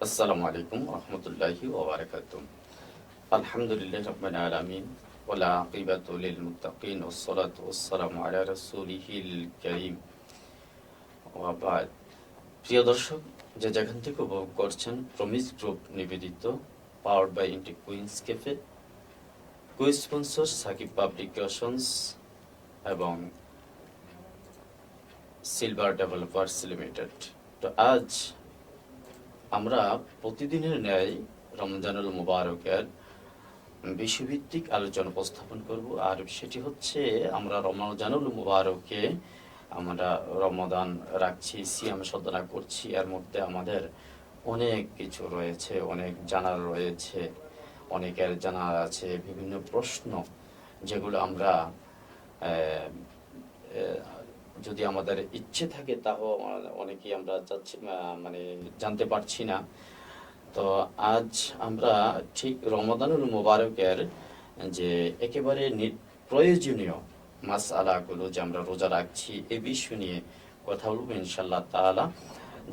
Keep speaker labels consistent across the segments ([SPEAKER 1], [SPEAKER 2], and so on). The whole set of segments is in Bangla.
[SPEAKER 1] আসসালামু আলাইকুম রহমতুল্লাহি ওয়া বারাকাতুহু। আলহামদুলিল্লাহি রাব্বিল আলামিন ওয়াল আকিবাতু লিল মুত্তাকিন ওয়াসসালাতু ওয়াসসালামু আলা রাসূলিহিল কারীম ওয়া বা'দ। প্রিয় দর্শক, যে যেখান থেকে উপভোগ করছেন, প্রমিস গ্রুপ নিবেদিত পাওয়ার্ড বাই ইন্টি Queens Cafe, co sponsor Sakib Publications এবং সিলভার ডেভেলপার্স লিমিটেড। তো আজ আমরা প্রতিদিনের ন্যায় রমজানুল মুবারকের বিষয়ভিত্তিক আলোচনা উপস্থাপন করব। আর সেটি হচ্ছে, আমরা রমজানুল মুবারকে আমরা রমাদান রাখছি, সিয়াম সাধনা করছি। এর মধ্যে আমাদের অনেক কিছু রয়েছে, অনেক জানার রয়েছে, অনেকের জানার আছে বিভিন্ন প্রশ্ন, যেগুলো আমরা যদি আমাদের ইচ্ছে থাকে তাও অনেকেই আমরা মানে জানতে পারছি না। তো আজ আমরা ঠিক রমাদানুল মুবারকের যে একেবারে প্রয়োজনীয় মাসআলাগুলো যে আমরা রোজা রাখছি, এ বিষয় নিয়ে কথা বলবো ইনশাআল্লাহ তাআলা।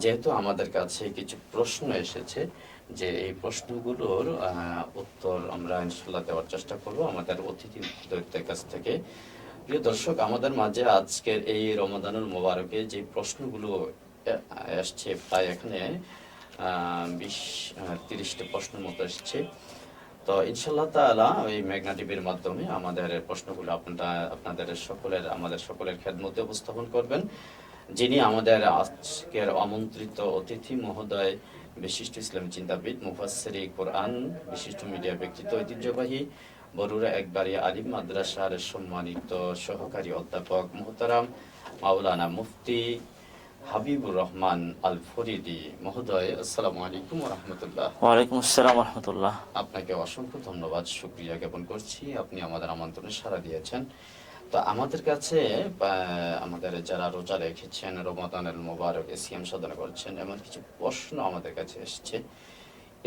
[SPEAKER 1] যেহেতু আমাদের কাছে কিছু প্রশ্ন এসেছে, যে এই প্রশ্নগুলোর উত্তর আমরা ইনশাআল্লাহ দেওয়ার চেষ্টা করব আমাদের অতিথিদের কাছ থেকে। প্রিয় দর্শক, আমাদের মাঝে আজকের এই রমাদানুল মুবারকে যে প্রশ্নগুলো আসছে, প্রায় এখানে 20-30টা প্রশ্নের মতো এসছে। তো ইনশাআল্লাহ তাআলা ওই মেঘনা টিভির মাধ্যমে আমাদের প্রশ্নগুলো আমাদের সকলের খেদমতে উপস্থাপন করবেন। যিনি আমাদের আজকের আমন্ত্রিত অতিথি মহোদয়, বিশিষ্ট ইসলামী চিন্তাবিদ, মুফাসসিরে কোরআন, বিশিষ্ট মিডিয়া ব্যক্তিত্ব, ঐতিহ্যবাহী বরুড়া একবারিয়া আলিম মাদ্রাসার সম্মানিত সহকারী অধ্যাপক মোহতারাম মাওলানা মুফতি হাবিবুর রহমান আল ফরিদি মহোদয়, আসসালামু আলাইকুম ওয়া রাহমাতুল্লাহ।
[SPEAKER 2] ওয়ালাইকুম আসসালাম ওয়া রাহমাতুল্লাহ।
[SPEAKER 1] আপনাকে অসংখ্য ধন্যবাদ, শুকরিয়া জ্ঞাপন করছি, আপনি আমাদের আমন্ত্রণে সাড়া দিয়েছেন। তো আমাদের কাছে আমাদের যারা রোজা রেখেছেন, রমাদানুল মুবারক সিয়াম সাধনা করছেন, এমন কিছু প্রশ্ন আমাদের কাছে এসেছে।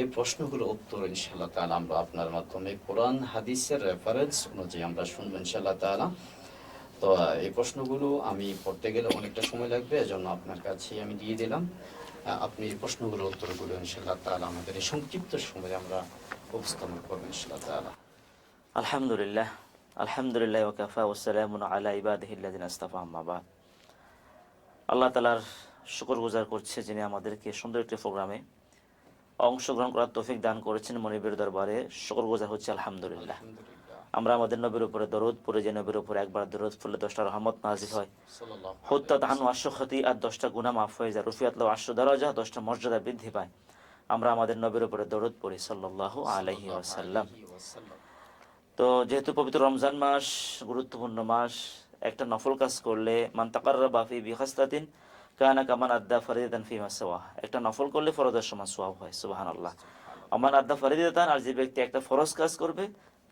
[SPEAKER 1] এই প্রশ্নগুলো উত্তর ইনশাআল্লাহ তাআলা আমরা আপনার মাধ্যমে কোরআন হাদিসের রেফারেন্স অনুযায়ী আমরা শুনবো ইনশাআল্লাহ তাআলা। তো এই প্রশ্নগুলো আমি পড়তে গেলে অনেকটা সময় লাগবে, এজন্য আপনার কাছে আমি দিয়ে দিলাম। আপনি এই প্রশ্নগুলোর উত্তরগুলো ইনশাআল্লাহ তাআলা আমাদের এই সংক্ষিপ্ত সময়ে আমরা উপস্থাপন করবো ইনশাআল্লাহ তাআলা।
[SPEAKER 2] আলহামদুলিল্লাহ আলহামদুলিল্লাহ ওয়া কাফা ওয়া সালামুন আলা ইবাদিহিল্লাযিনা ইসতাফা, আম্মা বাদ। আল্লাহ তাআলার শুকরগুজার করছে, যিনি আমাদেরকে সুন্দর একটি প্রোগ্রামে অংশগ্রহণ করার তৌফিক দান করেছেন। মনিবের দরবারে শুকরগুজার হচ্ছে আলহামদুলিল্লাহ। আমরা আমাদের নবীর উপরে দরুদ পড়ে, যে নবীর উপরে একবার দরুদ পড়লে 10টা রহমত নাযিল হয়, হুত্তাত আনহু 800 খতিআত, 10টা গুনাহ মাফ হয়ে যায়, রুফিআত লাহু 800 দারাজা, 10টা মর্যাদা বৃদ্ধি পায়। আমরা আমাদের নবীর উপরে দরুদ পড়ি সাল্লাল্লাহু আলাইহি ওয়াসাল্লাম। তো যেহেতু পবিত্র রমজান মাস গুরুত্বপূর্ণ মাস, একটা নফল কাজ করলে মান তাকাররাবা ফি বিখাসলাতিন কানা কামান আদ্দা ফরিদাতান ফি মা সাওয়া, একটা নফল করলে ফরজের সমান সওয়াব হয়, সুবহানাল্লাহ। আমান আদ্দা ফরিদাতান, আর যে ব্যক্তি একটা ফরজ কাজ করবে,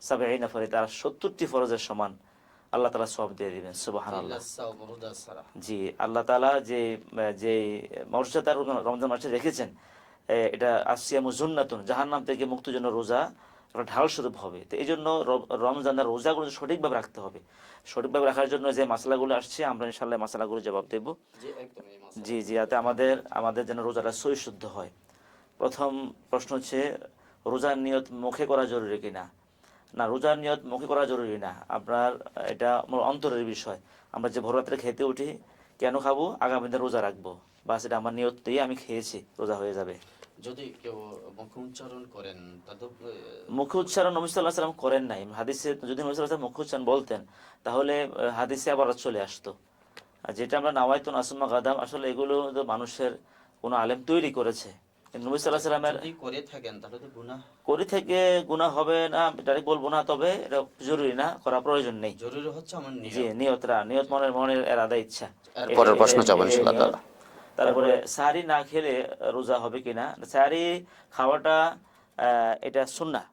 [SPEAKER 2] সাবঈনা ফরিদা, 70টি ফরজের সমান আল্লাহ তাআলা সওয়াব দিয়ে দিবেন, সুবহানাল্লাহ। জি, আল্লাহ তাআলা যে যে মর্যাদা রমজান মাসে রেখেছেন, এটা আসিয়ামু জুন্নাতুন, জাহান্নাম থেকে মুক্তির জন্য রোজা একটা ঢাল স্বরূপ হবে। তো এই জন্য রমজানের রোজাগুলো সঠিকভাবে রাখতে হবে। সঠিকভাবে রাখার জন্য যে মশলাগুলো আসছে, আমরা ইনশাআল্লাহ মশলাগুলো জবাব দেব। জি জি, যাতে আমাদের যেন রোজাটা সহি শুদ্ধ হয়। প্রথম প্রশ্ন হচ্ছে, রোজার নিয়ত মুখে করা জরুরি কিনা? না, রোজার নিয়ত মুখে করা জরুরি না। আপনার এটা আমার অন্তরের বিষয়। আমরা যে ভোর রাত্রে খেতে উঠি, কেন খাবো? আগামী দিন রোজা রাখবো, বাস, এটা আমার নিয়ত দিয়ে আমি খেয়েছি, রোজা হয়ে যাবে।
[SPEAKER 1] যদি কেউ মুখে উচ্চারণ করেন,
[SPEAKER 2] মুখে উচ্চারণ নবী সাল্লাল্লাহু আলাইহি ওয়াসাল্লাম করেন নাই। হাদিসে যদি নবী সাল্লাল্লাহু আলাইহি ওয়াসাল্লাম মুখে উচ্চারণ বলতেন, তাহলে হাদিসে আবার চলে আসতো। আর যেটা আমরা নাওয়াইতুন আসুম্মা গাদাম, আসলে এগুলো তো মানুষের কোনো আলেম তৈরি করেছে। নবী সাল্লাল্লাহু আলাইহি ওয়াসাল্লামের
[SPEAKER 1] যদি করে থাকেন তাহলে তো গুনাহ,
[SPEAKER 2] করে থেকে গুনাহ হবে না ডাইরেক্ট বলবো না, তবে এটা জরুরি না, করা প্রয়োজন নেই।
[SPEAKER 1] জরুরি হচ্ছে আমার
[SPEAKER 2] জি,
[SPEAKER 1] নিয়ত,
[SPEAKER 2] নিয়ত মনের এরাদা, ইচ্ছা।
[SPEAKER 1] পরের প্রশ্ন যাবেন ইনশাআল্লাহ তাআলা।
[SPEAKER 2] তারপরে সাহারি না খেলে রোজা হবে কিনা? সাহারি খাওয়াটা এটা সুন্নাহ,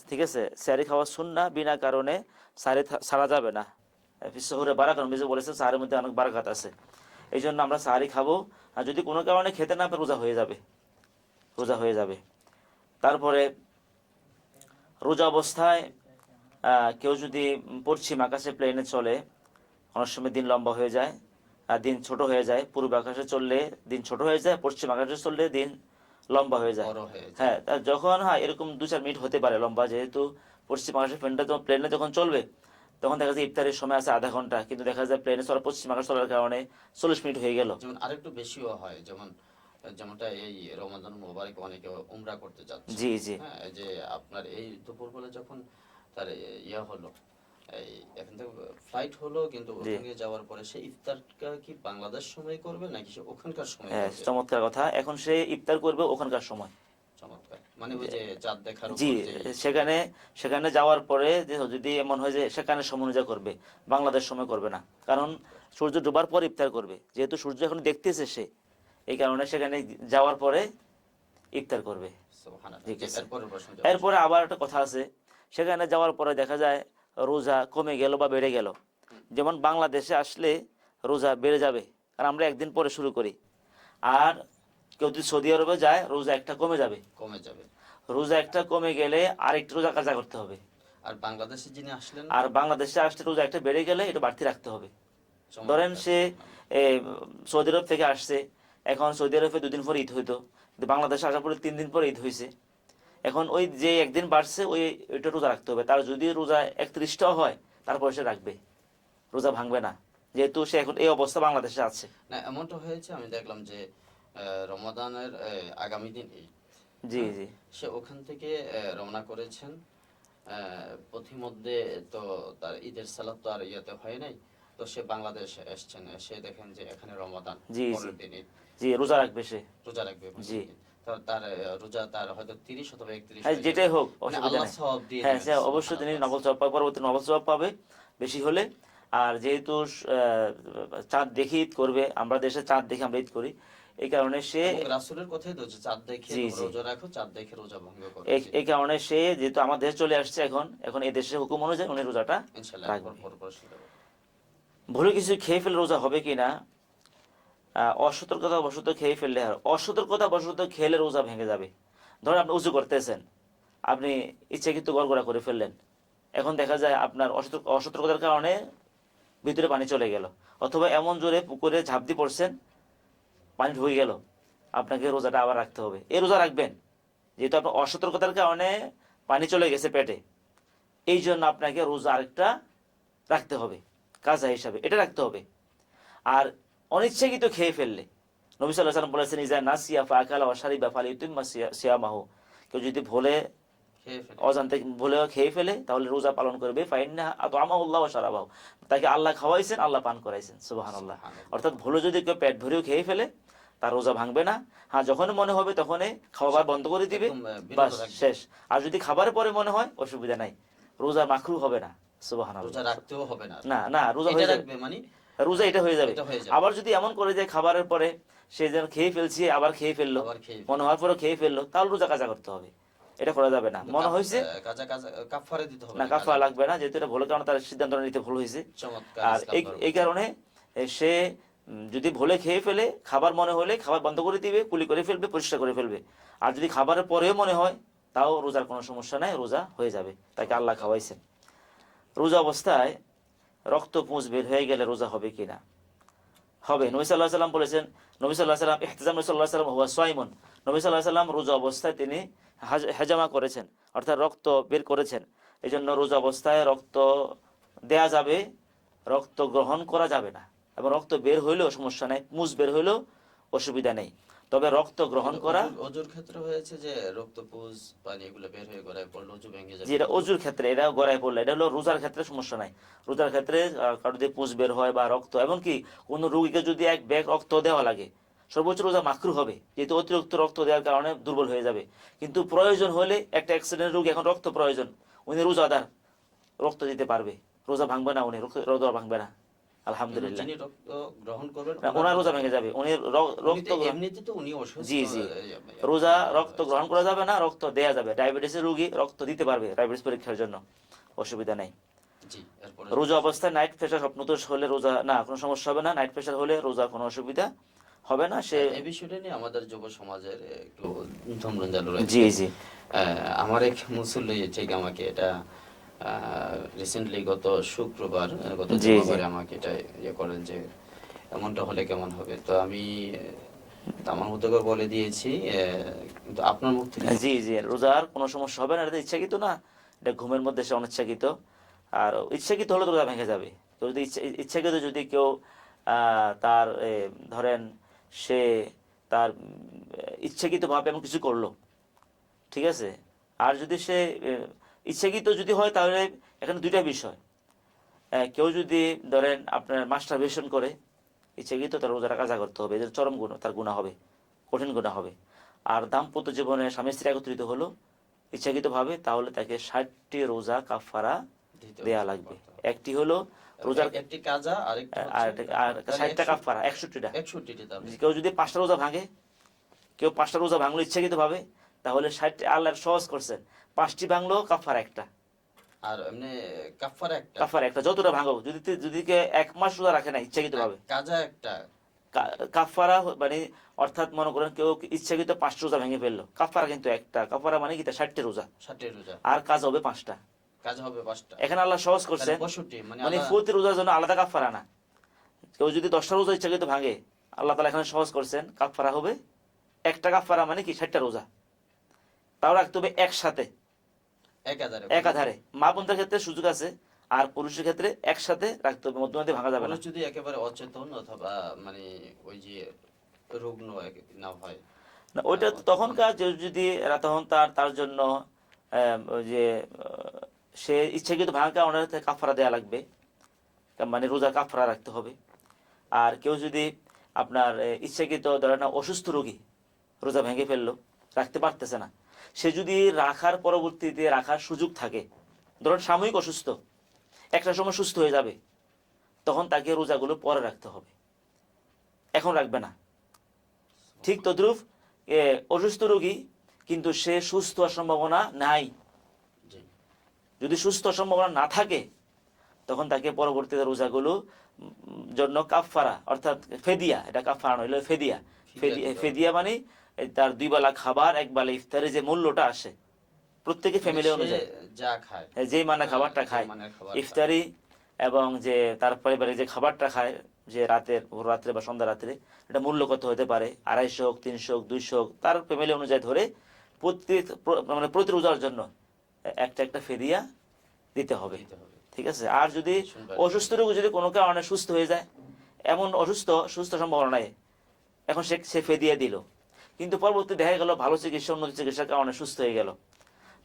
[SPEAKER 2] ঠিক আছে। সাহারি খাওয়া সুন্নাহ, বিনা কারণে সাহারি ছাড়া যাবে না। শহরে বারাকাত নবী বলেছেন, সাহারির মধ্যে অনেক বারাকাত আছে, এই জন্য আমরা সাহারি খাবো। আর যদি কোনো কারণে খেতে না পারে, রোজা হয়ে যাবে। তারপরে রোজা অবস্থায় কেউ যদি পশ্চিম আকাশে প্লেনে চলে, অনেক সময় দিন লম্বা হয়ে যায় আর দিন ছোট হয়ে যায়। পূর্ব আকাশে চললে দিন ছোট হয়ে যায়, পশ্চিম আকাশে চললে দিন লম্বা হয়ে যায়।
[SPEAKER 1] বড় হয়ে যায়।
[SPEAKER 2] হ্যাঁ, যখন এরকম 2-4 মিনিট হতে পারে লম্বা, যেহেতু পশ্চিম আকাশে প্লেনটা যখন চলবে তখন দেখা যায় ইফতারের সময় আছে আধা ঘন্টা, কিন্তু দেখা যায় প্লেনে চলা পশ্চিম আকাশ চলার কারণে 40 মিনিট হয়ে গেল।
[SPEAKER 1] যেমন আরেকটু বেশিও হয়, যেমনটা এই রমাদান মোবারক অনেকে উমরা করতে যাচ্ছে।
[SPEAKER 2] জি জি
[SPEAKER 1] হ্যাঁ, এই যে আপনার এই দুপুরবেলা যখন তার হলো, এই এখান থেকে ফ্লাইট হলো, কিন্তু
[SPEAKER 2] জি।
[SPEAKER 1] ওখানে যাওয়ার পরে সে ইফতারটা কি বাংলাদেশ সময় করবে নাকি সে ওখানকার সময়
[SPEAKER 2] হ্যাঁ,
[SPEAKER 1] করবে?
[SPEAKER 2] চমৎকার কথা। এখন সে ইফতার করবে ওখানকার সময়।
[SPEAKER 1] চমৎকার, মানে ওই যে চাঁদ দেখার
[SPEAKER 2] জি,
[SPEAKER 1] উপর যে
[SPEAKER 2] সেখানে সেখানে যাওয়ার পরে যদি এমন হয় যে সেখানে সময় অনুযায়ী করবে, বাংলাদেশ সময় করবে না, কারণ সূর্য ডোবার পর ইফতার করবে, যেহেতু সূর্য এখন দেখতেছে সে, এই কারণে সেখানে যাওয়ার পরে ইফতার করবে।
[SPEAKER 1] সুবহানাল্লাহ।
[SPEAKER 2] ঠিক আছে।
[SPEAKER 1] এরপরের প্রশ্ন
[SPEAKER 2] এরপরে আবার একটা কথা আছে, সেখানে যাওয়ার পরে দেখা যায় রোজা কমে গেল বা বেড়ে গেল। যেমন বাংলাদেশে আসলে রোজা বেড়ে যাবে, কারণ আমরা একদিন পরে শুরু করি। আর কেউ যদি সৌদি আরবে যায়, রোজা একটা কমে যাবে।
[SPEAKER 1] কমে যাবে।
[SPEAKER 2] রোজা একটা কমে গেলে আরেকটা রোজা কাজা করতে হবে।
[SPEAKER 1] আর বাংলাদেশে যিনি আসলেন,
[SPEAKER 2] আর বাংলাদেশে আসলে রোজা একটা বেড়ে গেলে এটা বাড়তি রাখতে হবে। ধরেন
[SPEAKER 1] চমৎকার।
[SPEAKER 2] সে সৌদি আরব থেকে আসছে, এখন সৌদি আরবে 2 দিন পরে ঈদ হইতো, কিন্তু বাংলাদেশে আসার পরে 3 দিন পরে ঈদ হয়েছে। এখন ওই যে একদিন বাড়ছে ওইটা রোজা রাখতে হবে। তার যদি রোজা 31টাও হয় তারপরে সে রাখবে, রোজা ভাঙবে না, যেহেতু সে এখন এই অবস্থা বাংলাদেশে আছে।
[SPEAKER 1] না, এমনটা হয়েছে, আমি দেখলাম যে রমাদানের আগামী দিন ঈদ।
[SPEAKER 2] জি
[SPEAKER 1] হ্যাঁ,
[SPEAKER 2] জি
[SPEAKER 1] সে ওখান থেকে রওনা করেছেন। পথিমধ্যে তো তার ঈদের সালাত তো আর ইয়েতে হয় নাই, তো সে বাংলাদেশে এসছেন, সে দেখেন যে এখানে রমাদান,
[SPEAKER 2] জি জি
[SPEAKER 1] পরের দিন ঈদ,
[SPEAKER 2] জি রোজা রাখবে সে।
[SPEAKER 1] রোজা রাখবে।
[SPEAKER 2] জি,
[SPEAKER 1] তার রোজা তার হয়তো 30 অথবা 31
[SPEAKER 2] হ্যাঁ
[SPEAKER 1] হয়ে
[SPEAKER 2] যেটাই
[SPEAKER 1] যাবে।
[SPEAKER 2] হোক
[SPEAKER 1] মানে
[SPEAKER 2] অসুবিধা
[SPEAKER 1] আল্লাহ
[SPEAKER 2] নেই।
[SPEAKER 1] সওয়াব দিয়ে
[SPEAKER 2] হ্যাঁ,
[SPEAKER 1] দিবেন।
[SPEAKER 2] সে অবশ্যই তিনি নফল সওয়াব পাবে, পরবর্তী নফল সওয়াব পাবে বেশি হলে। আর যেহেতু চাঁদ দেখে ঈদ করবে, আমরা দেশে চাঁদ দেখে আমরা ঈদ করি, এই কারণে সে,
[SPEAKER 1] এবং রাসূলের কথাই তো, যে চাঁদ দেখে
[SPEAKER 2] জি
[SPEAKER 1] তোমরা
[SPEAKER 2] জি,
[SPEAKER 1] রোজা রাখো, চাঁদ দেখে রোজা ভঙ্গ করো। জি,
[SPEAKER 2] এই কারণে সে যেহেতু আমার দেশে চলে আসছে, এখন এই দেশের হুকুম অনুযায়ী উনি রোজাটা
[SPEAKER 1] ইনশাআল্লাহ
[SPEAKER 2] রাখবে।
[SPEAKER 1] পর প্রশ্ন দেব।
[SPEAKER 2] ভুলে কিছু খেয়ে ফেলে রোজা হবে কিনা? অসতর্কতা বশত খেয়ে ফেললে, আর অসতর্কতা বশত খেলে রোজা ভেঙে যাবে। ধরেন আপনি উজু করতেছেন, আপনি ইচ্ছাকৃত গড়গড়া করে ফেললেন, এখন দেখা যায় আপনার অসতর্কতার কারণে ভিতরে পানি চলে গেল, অথবা এমন জোরে পুকুরে ঝাঁপ দিয়ে পড়ছেন, পানি ঢুকে গেল, আপনাকে রোজাটা আবার রাখতে হবে। এই রোজা রাখবেন, যেহেতু আপনার অসতর্কতার কারণে পানি চলে গেছে পেটে, এই জন্য আপনাকে রোজা আরেকটা রাখতে হবে, কাজা হিসাবে এটা রাখতে হবে। আর অনিচ্ছাকৃত খেয়ে ফেললে, নবী সাল্লাল্লাহু আলাইহি ওয়াসাল্লাম বলেছেন, ইজা নাসিয়া ফাআকালা ওয়া শারিবা ফালিউতিম্মা সিয়ামাহু, কেউ যদি ভুলে
[SPEAKER 1] খেয়ে ফেলে।
[SPEAKER 2] অজান্তে ভুলেও খেয়ে ফেলে তাহলে রোজা পালন করবে। ফাইন্না আতআমাহুল্লাহ ওয়া শারাবাহু, তাকে আল্লাহ খাওয়াইছেন, আল্লাহ পান করাইছেন। সুবহানাল্লাহ।
[SPEAKER 1] সুবহানাল্লাহ।
[SPEAKER 2] অর্থাৎ ভুলে যদি কেউ পেট ভরেও খেয়ে ফেলে তার রোজা ভাঙবে না। হ্যাঁ, যখন মনে হবে তখনই খাবার বন্ধ করে দিবে,
[SPEAKER 1] একদম বিরত
[SPEAKER 2] বাস
[SPEAKER 1] রাখবে।
[SPEAKER 2] শেষ। আর যদি খাবারের পরে মনে হয়, অসুবিধা নাই, রোজা মাকরু হবে না। সুবহানাল্লাহ।
[SPEAKER 1] রোজা রাখতেও হবে না।
[SPEAKER 2] না না, রোজা
[SPEAKER 1] এটা
[SPEAKER 2] হয়ে যাবে,
[SPEAKER 1] রাখবে মানে
[SPEAKER 2] রোজা এটা হয়ে যাবে।
[SPEAKER 1] এটা হয়ে যাবে।
[SPEAKER 2] আবার যদি এমন করে যে খাবারের পরে সে যেন খেয়ে ফেলছে আবার খেয়ে ফেললো,
[SPEAKER 1] আবার খেয়ে ফেলে।
[SPEAKER 2] মনে হওয়ার পরে খেয়ে ফেললো, তাহলে রোজা কাজা করতে হবে, এটা করা যাবে না।
[SPEAKER 1] কিন্তু
[SPEAKER 2] মনে হয়েছে
[SPEAKER 1] কাজা কাজা কাফারে দিতে হবে
[SPEAKER 2] না,
[SPEAKER 1] না,
[SPEAKER 2] কাফা
[SPEAKER 1] কাজা
[SPEAKER 2] লাগবে না, যেহেতু এটা ভুলের কারণে তার সিদ্ধান্ত নিতে ভুল হয়েছে।
[SPEAKER 1] চমৎকার
[SPEAKER 2] আর
[SPEAKER 1] ইসলাম ধর্ম।
[SPEAKER 2] এই কারণে সে যদি ভুলে খেয়ে ফেলে, খাবার মনে হলে খাবার বন্ধ করে দিবে, কুলি করে ফেলবে, পরিষ্কার করে ফেলবে। আর যদি খাবারের পরেও মনে হয়, তাও রোজার কোনো সমস্যা নাই, রোজা হয়ে যাবে, তাকে আল্লাহ খাওয়াইছেন। রোজা অবস্থায় রক্ত পুঁজ বের হয়ে গেলে রোজা হবে কিনা? হবে। নবী সাল্লাল্লাহু আলাইহি ওয়াসাল্লাম বলেছেন, নবী সাল্লাল্লাহু আলাইহি ওয়াসাল্লাম ইহতিজাম, নবী সাল্লাল্লাহু আলাইহি ওয়াসাল্লাম হুয়া সাইমুন, নবী সাল্লাল্লাহু আলাইহি ওয়াসাল্লাম রোজা অবস্থায় তিনি হেজামা করেছেন, অর্থাৎ রক্ত বের করেছেন। এই জন্য রোজা অবস্থায় রক্ত দেয়া যাবে, রক্ত গ্রহণ করা যাবে না। এবং রক্ত বের হইলেও সমস্যা নেই, মুজ বের হইলেও অসুবিধা নেই, তবে রক্ত গ্রহণ
[SPEAKER 1] কিন্তু
[SPEAKER 2] করা,
[SPEAKER 1] অজুর ক্ষেত্রে হয়েছে যে রক্তপুঁজ পানি এগুলো বের হয়ে গড়ায় পড়লে অজু ভেঙে যাবে।
[SPEAKER 2] যেটা অজুর ক্ষেত্রে, এটা গড়ায় পড়লে, এটা হলো রোজার ক্ষেত্রে সমস্যা নাই। রোজার ক্ষেত্রে কারো যদি পুঁজ বের হয় বা রক্ত, এমনকি কোনো রোগীকে যদি 1 ব্যাগ রক্ত দেওয়া লাগে, সর্বোচ্চ রোজা মাকরু হবে, যেহেতু অতিরিক্ত রক্ত দেওয়ার কারণে দুর্বল হয়ে যাবে। কিন্তু প্রয়োজন হলে, একটা অ্যাক্সিডেন্ট রোগী এখন রক্ত প্রয়োজন, উনি রোজাদার, রক্ত দিতে পারবে, রোজা ভাঙবে না, উনি রোজা ভাঙবে না, আলহামদুলিল্লাহ।
[SPEAKER 1] যিনি রক্ত গ্রহণ করবেন
[SPEAKER 2] না, ওনার রোজা ভেঙে যাবে, উনি রক্ত,
[SPEAKER 1] এমনিতে তো উনি অসুস্থ।
[SPEAKER 2] জি জি, রোজা রক্ত গ্রহণ করা যাবে না, রক্ত দেয়া যাবে। ডায়াবেটিসের রোগী রক্ত দিতে পারবে ডায়াবেটিস পরীক্ষার জন্য, অসুবিধা নেই।
[SPEAKER 1] জি, এরপরে
[SPEAKER 2] রোজা অবস্থায় নাইট প্রেশার স্বপ্নদোষ হলে রোজা না, কোনো সমস্যা হবে না। নাইট প্রেশার হলে রোজা কোনো অসুবিধা হবে না। সে
[SPEAKER 1] এই বিষয়টা নিয়ে আমাদের যুব সমাজের একটু ধর্মরঞ্জাল রয়েছে।
[SPEAKER 2] জি জি
[SPEAKER 1] আমার এক মুসল্লি ঠিক আমাকে এটা রিসেন্টলি গত শুক্রবার,
[SPEAKER 2] জি জি
[SPEAKER 1] জুমাবারে আমাকে এটা ইয়ে করেন যে এমনটা হলে কেমন হবে। তো আমি তো আমার মতো করে বলে দিয়েছি, কিন্তু আপনার মুখ থেকে
[SPEAKER 2] জি জি, রোজার কোনো সমস্যা হবে না, এটা ইচ্ছাকৃত না, এটা ঘুমের মধ্যে সে অনিচ্ছাকৃত। আর ইচ্ছাকৃত হলে তো রোজা ভেঙে যাবে। কেউ যদি ইচ্ছাকৃত যদি কেউ তার ধরেন সে তার ইচ্ছাকৃতভাবে এমন কিছু করলো, ঠিক আছে। আর যদি সে ইচ্ছাকৃত যদি হয় তাহলে এখানে দুইটা বিষয়। কেউ যদি ধরেন আপনার মাস্টারবেশন করে ইচ্ছাকৃত, তার রোজাটা কাজা করতে হবে, এদের চরম গুণ, তার গুনাহ হবে, কঠিন গুনাহ হবে। আর দাম্পত্য জীবনে স্বামী স্ত্রী একত্রিত হলো ইচ্ছাকৃতভাবে, তাহলে তাকে 60টি রোজা কাফারা
[SPEAKER 1] দিতে
[SPEAKER 2] দেয়া
[SPEAKER 1] হবে,
[SPEAKER 2] লাগবে।
[SPEAKER 1] করতে হবে।
[SPEAKER 2] একটি হলো রোজার,
[SPEAKER 1] একটি কাজা, আরেকটি
[SPEAKER 2] আর
[SPEAKER 1] হচ্ছে
[SPEAKER 2] আর
[SPEAKER 1] তাহলে
[SPEAKER 2] 60টা কাফারা, 61টা।
[SPEAKER 1] 61টি তাহলে।
[SPEAKER 2] কেউ যদি 5টা রোজা ভাঙে, কেউ 5টা রোজা ভাঙলো ইচ্ছাকৃতভাবে, তাহলে 60, আল্লাহ সহজ করছেন, 5টি ভাঙলো কাফারা একটা,
[SPEAKER 1] আর এমনি কাফারা একটা,
[SPEAKER 2] কাফারা একটা, যতটা ভাঙো। যদি যদি কে 1 মাস রোজা রাখে না ইচ্ছাকৃতভাবে,
[SPEAKER 1] কাজা একটা।
[SPEAKER 2] কাফারা মানে অর্থাৎ মনে করেন কেউ ইচ্ছাকৃত 5টা রোজা ভেঙে ফেললো, কাফারা কিন্তু একটা, কাফারা মানে কি, 60টি রোজা,
[SPEAKER 1] 60 রোজা,
[SPEAKER 2] আর কাজ হবে 5টা।
[SPEAKER 1] কাজা হবে 5টা।
[SPEAKER 2] এখানে আল্লাহ সহজ
[SPEAKER 1] তাহলে
[SPEAKER 2] করছেন,
[SPEAKER 1] 62, মানে
[SPEAKER 2] মানে
[SPEAKER 1] আল্লাহ
[SPEAKER 2] প্রতি রোজার জন্য আলাদা কাফারা না। কেউ যদি 10টা রোজা ইচ্ছাকৃত ভাঙে, আল্লাহ তাআলা এখানে সহজ করছেন, কাফারা হবে একটা, কাফারা মানে কি 60টা রোজা, তাও রাখতে হবে একসাথে,
[SPEAKER 1] 1000
[SPEAKER 2] একাধারে। মা বোনদের ক্ষেত্রে সুযোগ আছে, আর পুরুষের ক্ষেত্রে একসাথে রাখতে হবে, মধ্যে ভাঙা যাবে না।
[SPEAKER 1] পুরুষ যদি একেবারে অচেতন অথবা মানে ওই যে রুগ্ন না হয়,
[SPEAKER 2] না, ওইটা তো
[SPEAKER 1] অচেতন।
[SPEAKER 2] তখনকার যদি তখন তার তার জন্য ওই যে সে ইচ্ছাকৃত ভাঙা কারণে কাফারা দেয়া লাগবে, মানে রোজার কাফারা রাখতে হবে। আর কেউ যদি আপনার ইচ্ছাকৃত ধরেন না অসুস্থ রোগী, রোজা ভেঙে ফেললো, রাখতে পারতেছে না, সে যদি রাখার পরবর্তীতে রাখার সুযোগ থাকে, ধরেন সাময়িক অসুস্থ, একটা সময় সুস্থ হয়ে যাবে, তখন তাকে রোজাগুলো পরে রাখতে হবে, এখন রাখবে না। ঠিক তদ্রুপ অসুস্থ রোগী কিন্তু সে সুস্থ হওয়ার সম্ভাবনা নাই,
[SPEAKER 1] জি,
[SPEAKER 2] যদি সুস্থ হওয়ার সম্ভাবনা না থাকে, তখন তাকে পরবর্তীতে রোজাগুলো জন্য কাফারা অর্থাৎ ফেদিয়া, এটা কাফারা নইলে ফেদিয়া,
[SPEAKER 1] ফিদিয়া দিতে হবে।
[SPEAKER 2] ফেদিয়া মানে তার 2 বেলা খাবার 1 বেলা ইফতারে যে মূল্যটা আসে প্রত্যেকে
[SPEAKER 1] মানে
[SPEAKER 2] ফ্যামিলি
[SPEAKER 1] সে
[SPEAKER 2] অনুযায়ী,
[SPEAKER 1] যা খায়,
[SPEAKER 2] যেই মানে
[SPEAKER 1] হ্যাঁ,
[SPEAKER 2] খাবারটা
[SPEAKER 1] যে
[SPEAKER 2] খায়
[SPEAKER 1] মানের খাবার খায়।
[SPEAKER 2] ইফতারি, এবং যে তার পরিবারে যে খাবারটা খায় যে রাতের, ভোর রাত্রে বা সন্ধ্যা রাত্রে, এটা মূল্য কত হতে পারে, 250 হোক, 300 হোক, 200 হোক, তার ফ্যামিলি অনুযায়ী ধরে প্রতি মানে প্রতি রোজার জন্য একটা একটা ফেদিয়া দিতে হবে,
[SPEAKER 1] দিতে হবে।
[SPEAKER 2] ঠিক আছে। আর যদি
[SPEAKER 1] শুনবার
[SPEAKER 2] অসুস্থ রোগী যদি কোনো কারণে সুস্থ হয়ে যায়, এমন সুস্থ সম্ভাবনা নাই, এখন সে সে ফেদিয়া দিল, কিন্তু পরবর্তী দেখা গেল ভালো চিকিৎসা, উন্নত চিকিৎসার কারণে সুস্থ হয়ে গেল,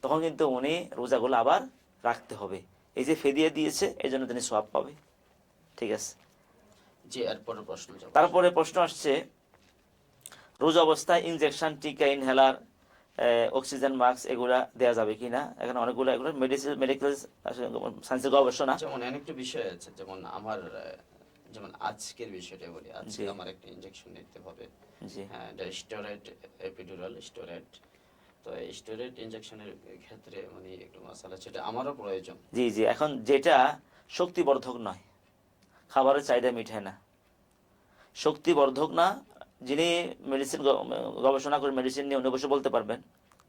[SPEAKER 2] তখন কিন্তু উনি রোজাগুলো আবার রাখতে হবে। এই যে ফেদিয়া দিয়েছে এই জন্য তিনি সওয়াব পাবে, ঠিক আছে।
[SPEAKER 1] জি, এরপরের প্রশ্ন যাব।
[SPEAKER 2] তারপরে প্রশ্ন আসছে, রোজা অবস্থায় ইনজেকশন, টিকা, ইনহেলার, অক্সিজেন মাস্ক এগুলা দেওয়া যাবে কিনা। এখানে অনেকগুলো এগুলো মেডিকেল সায়েন্সের গবেষণা।
[SPEAKER 1] যেমন অনেকটা বিষয় আছে, যেমন আমার যেমন আজকের বিষয়টা বলি, আজকে
[SPEAKER 2] জি
[SPEAKER 1] আমার একটা ইনজেকশন নিতে হবে।
[SPEAKER 2] জি
[SPEAKER 1] হ্যাঁ, এটা স্টেরয়েড, এপিডুরাল স্টেরয়েড। তো এই স্টেরয়েড ইনজেকশনের ক্ষেত্রে মানে একটু মশলা, সেটা আমারও প্রয়োজন।
[SPEAKER 2] জি জি, এখন যেটা শক্তিবর্ধক নয়, খাবারের চাহিদা মিঠায় না, শক্তিবর্ধক না, যিনি মেডিসিন গবেষণা করে মেডিসিন নিয়ে উনি অবশ্যই বলতে পারবেন,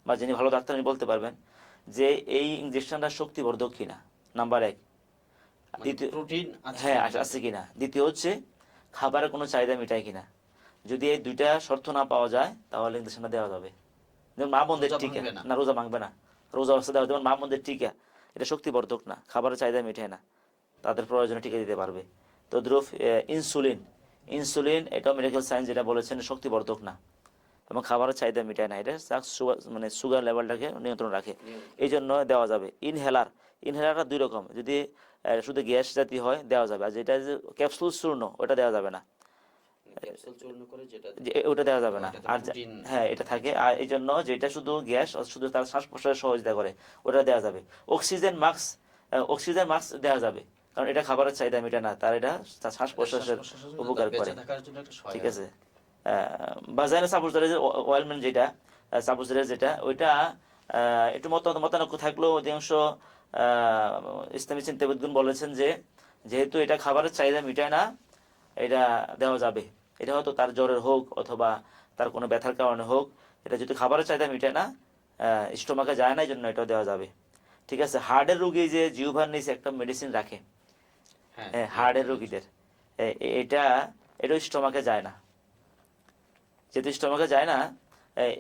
[SPEAKER 2] বা যিনি ভালো ডাক্তার উনি বলতে পারবেন যে এই ইনজেকশনটা শক্তিবর্ধক কিনা, নাম্বার 1।
[SPEAKER 1] মানে
[SPEAKER 2] দ্বিতীয়,
[SPEAKER 1] প্রোটিন আছে
[SPEAKER 2] হ্যাঁ
[SPEAKER 1] কিনা
[SPEAKER 2] আছে
[SPEAKER 1] সেটা।
[SPEAKER 2] কিনা। দ্বিতীয় হচ্ছে খাবারের কোনো চাহিদা মিটায় কিনা। যদি এই দুইটা শর্ত না পাওয়া যায় তাহলে ইনজেকশনটা দেওয়া যাবে। যেমন মা বোনদের
[SPEAKER 1] রোজা
[SPEAKER 2] টিকা,
[SPEAKER 1] ভাঙবে না।
[SPEAKER 2] না রোজা ভাঙবে না, রোজা অবস্থা দেওয়া, যেমন মা বোনদের টিকা, এটা শক্তিবর্ধক না, খাবারের চাহিদা মিটায় না, তাদের প্রয়োজনে টিকা দিতে পারবে। তদ্রুপ ইনসুলিন, ইনসুলিন এটাও মেডিকেল সায়েন্স যেটা বলেছেন শক্তিবর্ধক না, এবং খাবারের চাহিদা মিটায় না, এটা সুগার মানে সুগার লেভেলটাকে নিয়ন্ত্রণ রাখে, এই জন্য দেওয়া যাবে। ইনহেলার, ইনহেলারটা 2 রকম, যদি শুধু গ্যাস জাতীয় হয় দেওয়া যাবে, আর যেটা যে ক্যাপসুল চূর্ণ ওটা দেওয়া যাবে না,
[SPEAKER 1] ক্যাপসুল চূর্ণ করে যেটা
[SPEAKER 2] ওটা দেওয়া যাবে না।
[SPEAKER 1] ওটাতে
[SPEAKER 2] আর
[SPEAKER 1] প্রোটিন
[SPEAKER 2] হ্যাঁ এটা থাকে, আর এই জন্য যেটা শুধু গ্যাস, শুধু তার শ্বাস প্রশ্বাসের সহযোগিতা করে, ওটা দেওয়া যাবে। অক্সিজেন মাস্ক, অক্সিজেন মাস্ক দেওয়া যাবে, কারণ এটা খাবারের চাহিদা মেটে না, তার এটা শ্বাস প্রশ্বাসের উপকার করে,
[SPEAKER 1] বেঁচে থাকার জন্য একটা
[SPEAKER 2] ঠিক
[SPEAKER 1] সহায়ক।
[SPEAKER 2] আছে। বাজারে সাপোজের অয়েলমেন্ট যেটা, সাপোজের যেটা ওইটা একটু মতানৈক্য থাকলেও অধিকাংশ ইসলামী চিন্তাবিদগণ বলেছেন যে যেহেতু এটা খাবারের চাহিদা মিটায় না, এটা দেওয়া যাবে। এটা হয়তো তার জ্বরের হোক অথবা তার কোনো ব্যথার কারণে হোক, এটা যদি খাবারের চাহিদা মিটায় না, স্টোমাকে যায় না, এই জন্য এটাও দেওয়া যাবে, ঠিক আছে। হার্টের রোগী যে জিহ্বার নিচে একটা মেডিসিন রাখে,
[SPEAKER 1] হ্যাঁ,
[SPEAKER 2] হার্টের রোগীদের, এটা এটা স্টোমাকে যায় না, যেহেতু স্টোমাকে যায় না,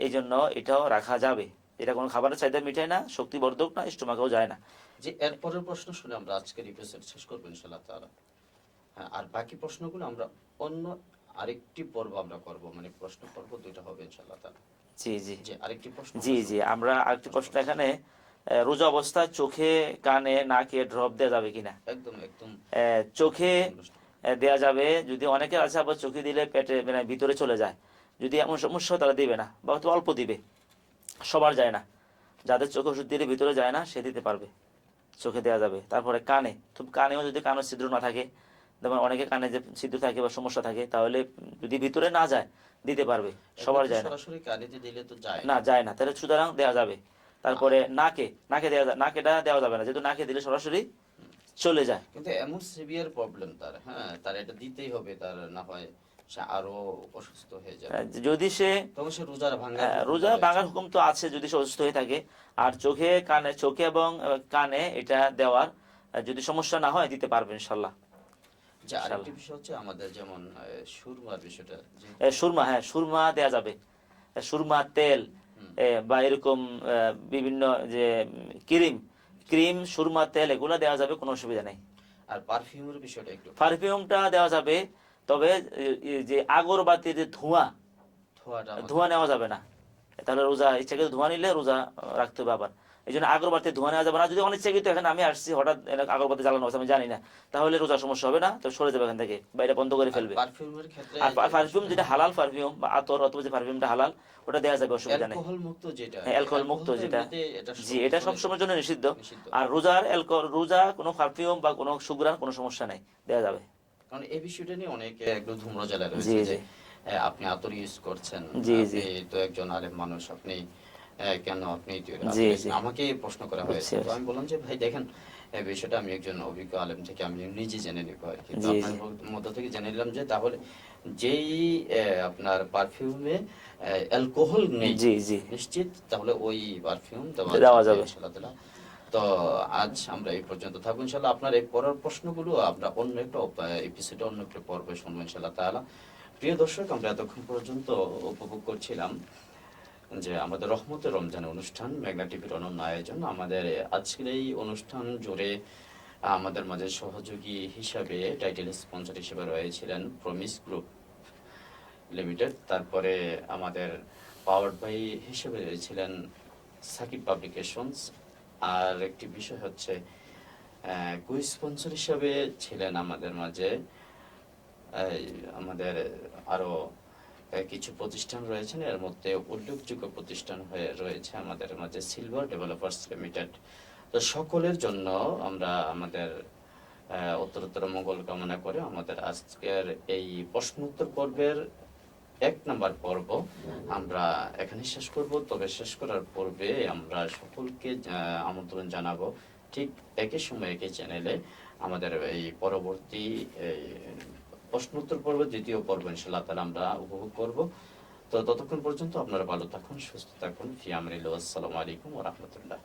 [SPEAKER 2] এই জন্য এটাও রাখা যাবে। এটা কোনো খাবারের চাহিদা মিটায় না, শক্তিবর্ধক না, স্টোমাকেও যায় না।
[SPEAKER 1] যে এরপরের প্রশ্ন শুনে আমরা আজকের এপিসোড শেষ করবো ইনশাআল্লাহ তাআলা। হ্যাঁ, আর বাকি প্রশ্নগুলো আমরা অন্য আরেকটি পর্ব আমরা করব, মানে প্রশ্ন পর্ব দুইটা হবে ইনশাআল্লাহ তাআলা।
[SPEAKER 2] জি জি
[SPEAKER 1] যে আরেকটি প্রশ্ন
[SPEAKER 2] জি জি আমরা আরেকটি প্রশ্ন এখানে, রোজা অবস্থায় চোখে কানে নাকে ড্রপ দেওয়া যাবে কিনা?
[SPEAKER 1] একদম একদম
[SPEAKER 2] চোখে দেওয়া যাবে, যদি অনেকের আছে আবার চোখে দিলে পেটে মানে ভিতরে চলে যায়, যদি এমন সমস্যা হয় তারা দিবে না, বা হয়তো অল্প দিবে, সবার যায় না। যাদের চোখে ওষুধ দিলে ভিতরে যায় না সে দিতে পারবে, চোখে দেওয়া যাবে। তারপরে কানে, তো কানেও যদি কানের ছিদ্র না থাকে, যেমন অনেকে কানে যে ছিদ্র থাকে বা সমস্যা থাকে, তাহলে যদি ভিতরে না যায় দিতে পারবে, সবার যায় না।
[SPEAKER 1] সরাসরি কানেতে দিলে তো যায়
[SPEAKER 2] না, যায় না, তাহলে সুতরাং দেওয়া যাবে। তারপরে নাকে, নাকে দেওয়া যায়, নাকেটা দেওয়া যাবে না, যেহেতু নাকে দিলে সরাসরি চলে যায়।
[SPEAKER 1] কিন্তু এমন সিভিয়ার প্রবলেম তার, হ্যাঁ, তার এটা দিতেই হবে, তার না হয় সে আরো অসুস্থ হয়ে যাবে,
[SPEAKER 2] যদি সে
[SPEAKER 1] তখন সে রোজা ভাঙা
[SPEAKER 2] রোজা ভাঙার হুকুম তো আছে যদি সে অসুস্থ হয়ে থাকে। আর চোখে কানে, চোখে এবং কানে এটা দেওয়ার যদি সমস্যা না হয় দিতে পারবে ইনশাল্লাহ।
[SPEAKER 1] যে আরেকটি বিষয় হচ্ছে আমাদের যেমন সুরমার বিষয়টা, যে
[SPEAKER 2] সুরমা, হ্যাঁ সুরমা দেওয়া যাবে, সুরমা তেল বা এরকম বিভিন্ন যে ক্রিম, ক্রিম সুরমা তেল এগুলো দেওয়া যাবে, কোনো অসুবিধা নেই।
[SPEAKER 1] আর পারফিউমের বিষয়টা একটু,
[SPEAKER 2] পারফিউমটা দেওয়া যাবে, তবে যে আগরবাতির যে ধোঁয়া,
[SPEAKER 1] ধোঁয়াটা
[SPEAKER 2] ধোঁয়া নেওয়া যাবে না, তাহলে রোজা ইচ্ছাকৃত ধোঁয়া নিলে রোজা রাখতে হবে আবার। এই জন্য আগরবাতি ধোঁয়া নেওয়া যাবে না। যদি অনিচ্ছাকৃত এখানে আমি আসছি হঠাৎ আগরবাতি জ্বালানো আছে আমি জানি না, তাহলে রোজা সমস্যা হবে না, তো সরে যাবে এখান থেকে বা এটা বন্ধ করে ফেলবে।
[SPEAKER 1] পারফিউমের ক্ষেত্রে,
[SPEAKER 2] আর পারফিউম যেটা হালাল পারফিউম বা আতর অথবা যে পারফিউমটা হালাল, ওটা দেওয়া যাবে, অসুবিধা নেই।
[SPEAKER 1] অ্যালকোহল মুক্ত যেটা,
[SPEAKER 2] হ্যাঁ অ্যালকোহল মুক্ত যেটা, জি এটা সব সময়ের জন্য নিষিদ্ধ।
[SPEAKER 1] নিষিদ্ধ।
[SPEAKER 2] আর রোজার রোজা কোনো পারফিউম বা কোনো সুগ্রান কোনো সমস্যা নেই, দেওয়া যাবে।
[SPEAKER 1] কারণ এই বিষয়টা নিয়ে অনেকে একদম ধূম্রজালা
[SPEAKER 2] জি
[SPEAKER 1] রয়েছে যে
[SPEAKER 2] জি
[SPEAKER 1] আপনি আতর ইউজ করছেন,
[SPEAKER 2] জি
[SPEAKER 1] আপনি
[SPEAKER 2] জি
[SPEAKER 1] তো একজন আলেম মানুষ, আপনি কেন আপনি
[SPEAKER 2] জি
[SPEAKER 1] আতর
[SPEAKER 2] জি
[SPEAKER 1] আমাকে প্রশ্ন করা হয়েছে। তো আমি বললাম যে ভাই দেখেন, এই বিষয়টা আমি একজন অভিজ্ঞ আলেম থেকে আমি নিজে জেনে নিব আর কি। তো
[SPEAKER 2] জি
[SPEAKER 1] আপনার
[SPEAKER 2] জি
[SPEAKER 1] মধ্য থেকে জেনে নিলাম যে তাহলে যেই আপনার পারফিউমে অ্যালকোহল নেই
[SPEAKER 2] জি জি
[SPEAKER 1] নিশ্চিত, তাহলে ওই পারফিউম
[SPEAKER 2] দেওয়া যাবে।
[SPEAKER 1] ইনশাআল্লাহ। তো আজ আমরা এই পর্যন্ত থাকবো ইনশাআল্লাহ। আপনার এই পরের প্রশ্নগুলো আমরা অন্য একটা এপিসোডে, অন্য একটা পর্বে শুনবো ইনশাআল্লাহ তাআলা। প্রিয় দর্শক, আমরা এতক্ষণ পর্যন্ত উপভোগ করছিলাম যে আমাদের রহমতের রমজানের অনুষ্ঠান, মেঘনা টিভির অনন্য আয়োজন। আমাদের আজকের এই অনুষ্ঠান জুড়ে আমাদের মাঝে সহযোগী হিসাবে, টাইটেল স্পন্সর হিসেবে রয়েছিলেন প্রমিস গ্রুপ লিমিটেড। তারপরে আমাদের পাওয়ার্ড বাই হিসেবে রয়েছিলেন সাকিব পাবলিকেশনস। আর একটি বিষয় হচ্ছে কো স্পন্সর হিসাবে ছিলেন আমাদের মাঝে আমাদের আরো কিছু প্রতিষ্ঠান রয়েছেন, এর মধ্যে উল্লেখযোগ্য প্রতিষ্ঠান হয়ে রয়েছে আমাদের মাঝে সিলভার ডেভেলপার্স লিমিটেড। তো সকলের জন্য আমরা আমাদের উত্তরোত্তর মঙ্গল কামনা করে আমাদের আজকের এই প্রশ্নোত্তর পর্বের 1 নম্বর পর্ব আমরা এখানে শেষ করব। তবে শেষ করার পূর্বে আমরা সকলকে আমন্ত্রণ জানাবো ঠিক একই সময় একই চ্যানেলে আমাদের এই পরবর্তী প্রশ্নোত্তর পর্ব, দ্বিতীয় পর্ব ইনশাআল্লাহ তাআলা আমরা উপভোগ করব। তো ততক্ষণ পর্যন্ত আপনারা ভালো থাকুন, সুস্থ থাকুন। ফি আমরিল্লাহ। আসসালামু আলাইকুম ওয়া রাহমাতুল্লাহ।